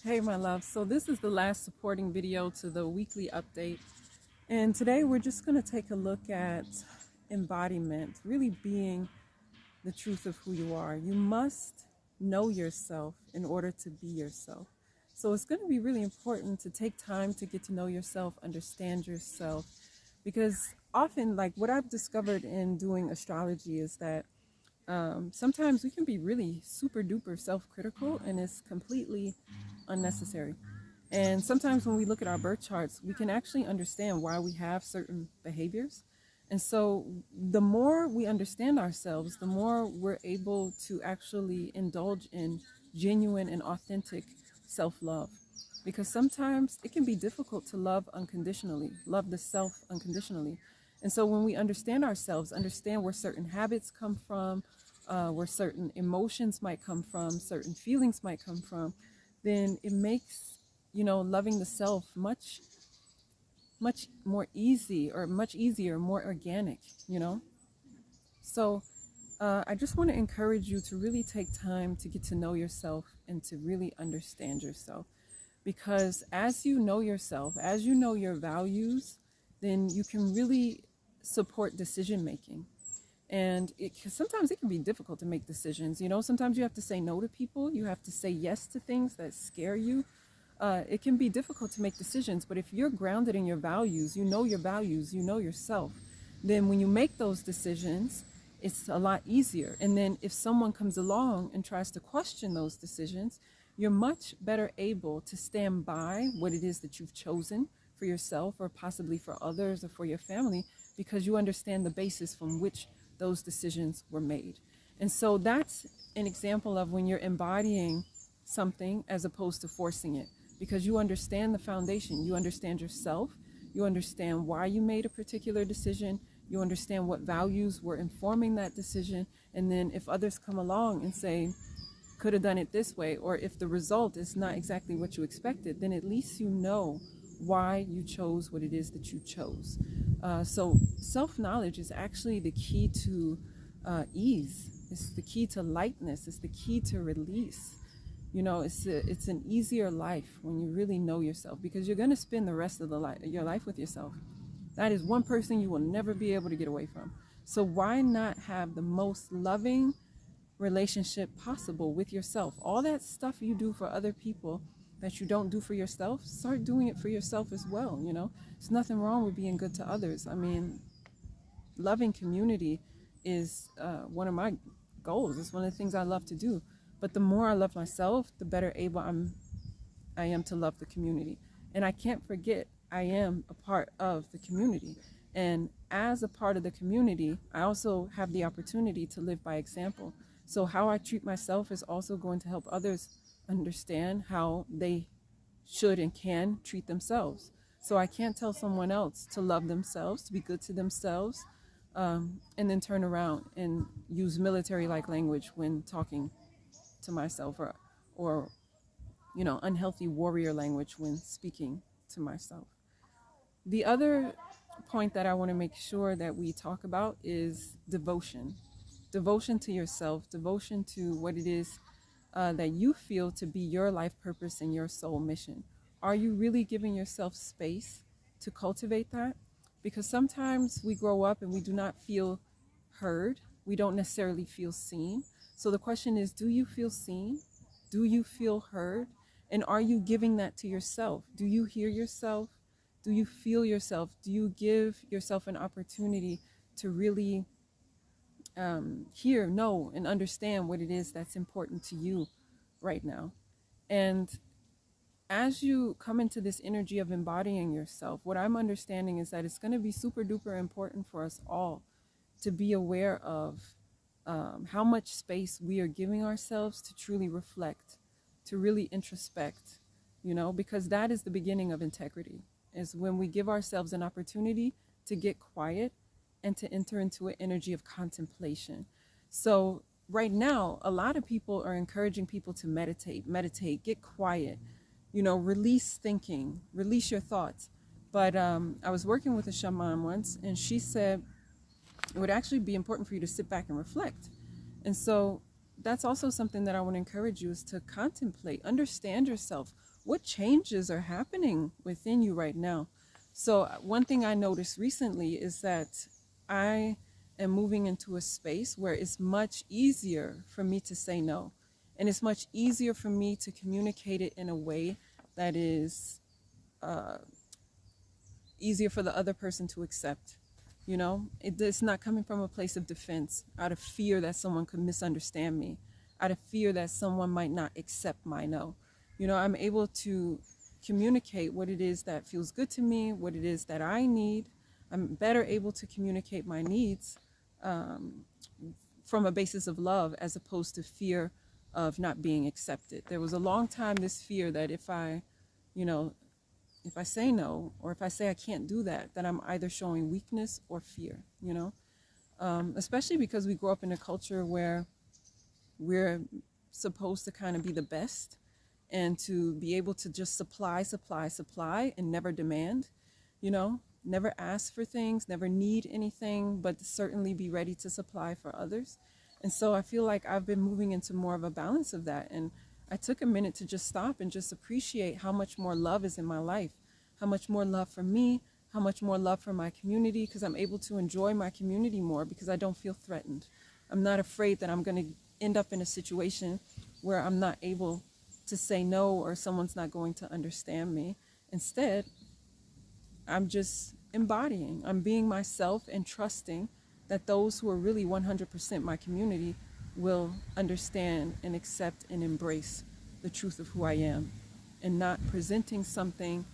Hey, my love. So this is the last supporting video to the weekly update. And today we're just going to take a look at embodiment, really being the truth of who you are. You must know yourself in order to be yourself. So it's going to be really important to take time to get to know yourself, understand yourself, because often, like what I've discovered in doing astrology is that sometimes we can be really super duper self-critical and it's completely unnecessary. And sometimes when we look at our birth charts, we can actually understand why we have certain behaviors. And so the more we understand ourselves, the more we're able to actually indulge in genuine and authentic self-love. Because sometimes it can be difficult to love unconditionally, love the self unconditionally. And so when we understand ourselves, understand where certain habits come from, where certain emotions might come from, certain feelings might come from, then it makes, loving the self much more easy, or much easier, more organic. So I just want to encourage you to really take time to get to know yourself and to really understand yourself. Because as you know yourself, as you know your values, then you can really support decision making. And sometimes it can be difficult to make decisions. Sometimes you have to say no to people. You have to say yes to things that scare you. It can be difficult to make decisions, but if you're grounded in your values, your values, you know yourself, then when you make those decisions, it's a lot easier. And then if someone comes along and tries to question those decisions, you're much better able to stand by what it is that you've chosen for yourself, or possibly for others, or for your family, because you understand the basis from which those decisions were made. And so that's an example of when you're embodying something as opposed to forcing it, because you understand the foundation, you understand yourself, you understand why you made a particular decision, you understand what values were informing that decision. And then if others come along and say, could have done it this way, or if the result is not exactly what you expected, then at least you know why you chose what it is that you chose. So self-knowledge is actually the key to ease. It's the key to lightness. It's the key to release. It's an easier life when you really know yourself, because you're going to spend the rest of your life with yourself. That is one person you will never be able to get away from. So why not have the most loving relationship possible with yourself? All that stuff you do for other people that you don't do for yourself, start doing it for yourself as well. There's nothing wrong with being good to others. I mean, loving community is one of my goals. It's one of the things I love to do. But the more I love myself, the better able I am to love the community. And I can't forget, I am a part of the community. And as a part of the community, I also have the opportunity to live by example. So how I treat myself is also going to help others understand how they should and can treat themselves. So I can't tell someone else to love themselves, to be good to themselves, and then turn around and use military-like language when talking to myself, or unhealthy warrior language when speaking to myself. The other point that I want to make sure that we talk about is devotion. Devotion to yourself, devotion to what it is that you feel to be your life purpose and your soul mission. Are you really giving yourself space to cultivate that? Because sometimes we grow up and we do not feel heard. We don't necessarily feel seen. So the question is, do you feel seen? Do you feel heard? And are you giving that to yourself? Do you hear yourself? Do you feel yourself? Do you give yourself an opportunity to really hear, know, and understand what it is that's important to you right now? And as you come into this energy of embodying yourself, what I'm understanding is that it's going to be super duper important for us all to be aware of how much space we are giving ourselves to truly reflect, to really introspect, because that is the beginning of integrity, is when we give ourselves an opportunity to get quiet and to enter into an energy of contemplation. So right now, a lot of people are encouraging people to meditate, get quiet, release thinking, release your thoughts. But I was working with a shaman once, and she said it would actually be important for you to sit back and reflect. And so that's also something that I want to encourage you, is to contemplate, understand yourself. what changes are happening within you right now. So one thing I noticed recently is that I am moving into a space where it's much easier for me to say no. And it's much easier for me to communicate it in a way that is uh, easier for the other person to accept. It's not coming from a place of defense, out of fear that someone could misunderstand me, out of fear that someone might not accept my no. I'm able to communicate what it is that feels good to me, what it is that I need. I'm better able to communicate my needs um, from a basis of love as opposed to fear of not being accepted. There was a long time this fear that you know, if I say no, or if I say I can't do that, then I'm either showing weakness or fear. Especially because we grow up in a culture where we're supposed to kind of be the best and to be able to just supply and never demand, never ask for things, never need anything, but certainly be ready to supply for others. And so I feel like I've been moving into more of a balance of that. And I took a minute to just stop and just appreciate how much more love is in my life, how much more love for me, how much more love for my community, because I'm able to enjoy my community more because I don't feel threatened. I'm not afraid that I'm going to end up in a situation where I'm not able to say no or someone's not going to understand me. Instead, I'm just embodying, I'm being myself and trusting that those who are really 100% my community will understand and accept and embrace the truth of who I am, and not presenting something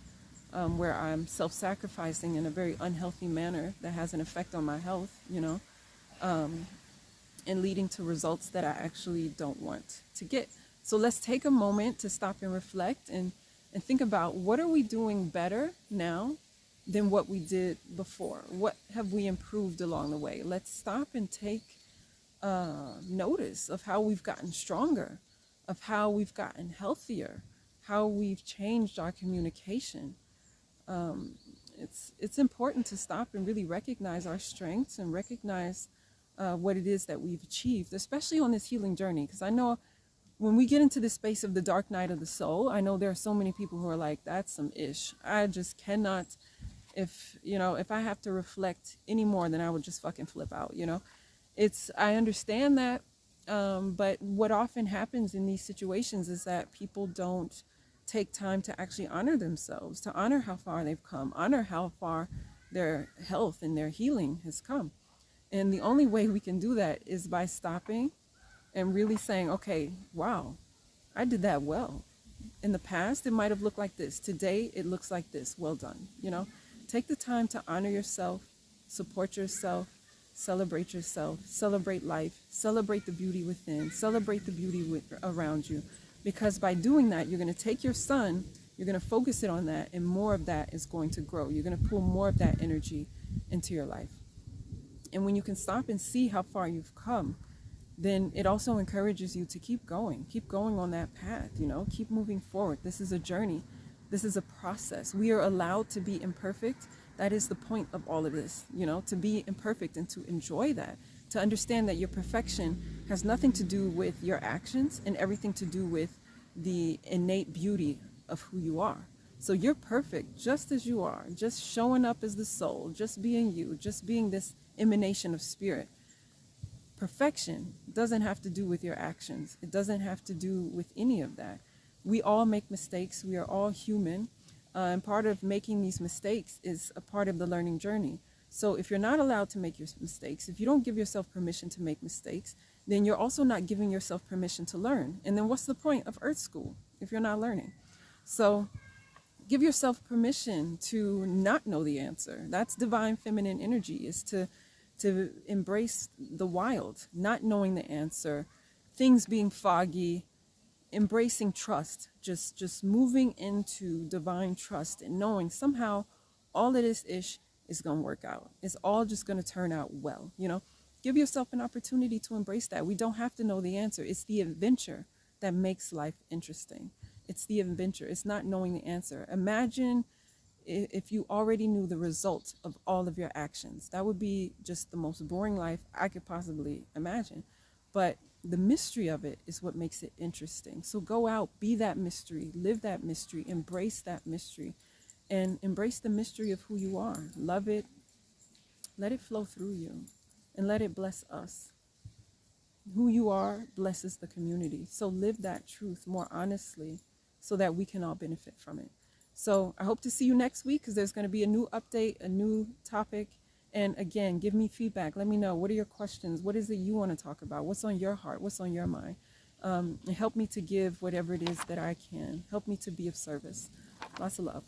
where I'm self-sacrificing in a very unhealthy manner that has an effect on my health, and leading to results that I actually don't want to get. So let's take a moment to stop and reflect and think about, what are we doing better now than what we did before? What have we improved along the way? Let's stop and take notice of how we've gotten stronger, of how we've gotten healthier, how we've changed our communication. It's important to stop and really recognize our strengths and recognize what it is that we've achieved, especially on this healing journey. Because I know when we get into the space of the dark night of the soul, I know there are so many people who are like, that's some ish. I just cannot, if I have to reflect any more, then I would just fucking flip out. I understand that. But what often happens in these situations is that people don't take time to actually honor themselves, to honor how far they've come, honor how far their health and their healing has come. And the only way we can do that is by stopping and really saying, okay, wow, I did that well. In the past, it might have looked like this. Today, it looks like this. Well done. Take the time to honor yourself, support yourself, celebrate life, celebrate the beauty within, celebrate the beauty around you. Because by doing that, you're going to take your sun, you're going to focus it on that, and more of that is going to grow. You're going to pull more of that energy into your life. And when you can stop and see how far you've come, then it also encourages you to keep going on that path, keep moving forward. This is a journey. This is a process. We are allowed to be imperfect. That is the point of all of this, to be imperfect and to enjoy that, to understand that your perfection has nothing to do with your actions and everything to do with the innate beauty of who you are. So you're perfect just as you are, just showing up as the soul, just being you, just being this emanation of spirit. Perfection doesn't have to do with your actions. It doesn't have to do with any of that. We all make mistakes. We are all human. And part of making these mistakes is a part of the learning journey. So if you're not allowed to make your mistakes, if you don't give yourself permission to make mistakes, then you're also not giving yourself permission to learn. And then what's the point of Earth School if you're not learning? So give yourself permission to not know the answer. That's divine feminine energy, is to embrace the wild, not knowing the answer, things being foggy, embracing trust, just moving into divine trust and knowing somehow all of this ish is going to work out. It's all just going to turn out well. Give yourself an opportunity to embrace that. We don't have to know the answer. It's the adventure that makes life interesting. It's the adventure. It's not knowing the answer. Imagine if you already knew the result of all of your actions. That would be just the most boring life I could possibly imagine. But the mystery of it is what makes it interesting. So go out, be that mystery, live that mystery, embrace that mystery, and embrace the mystery of who you are. Love it, let it flow through you, and let it bless us. Who you are blesses the community. So live that truth more honestly so that we can all benefit from it. So I hope to see you next week, because there's going to be a new update, a new topic. And again, give me feedback. Let me know, what are your questions? What is it you want to talk about? What's on your heart? What's on your mind? And help me to give whatever it is that I can. Help me to be of service. Lots of love.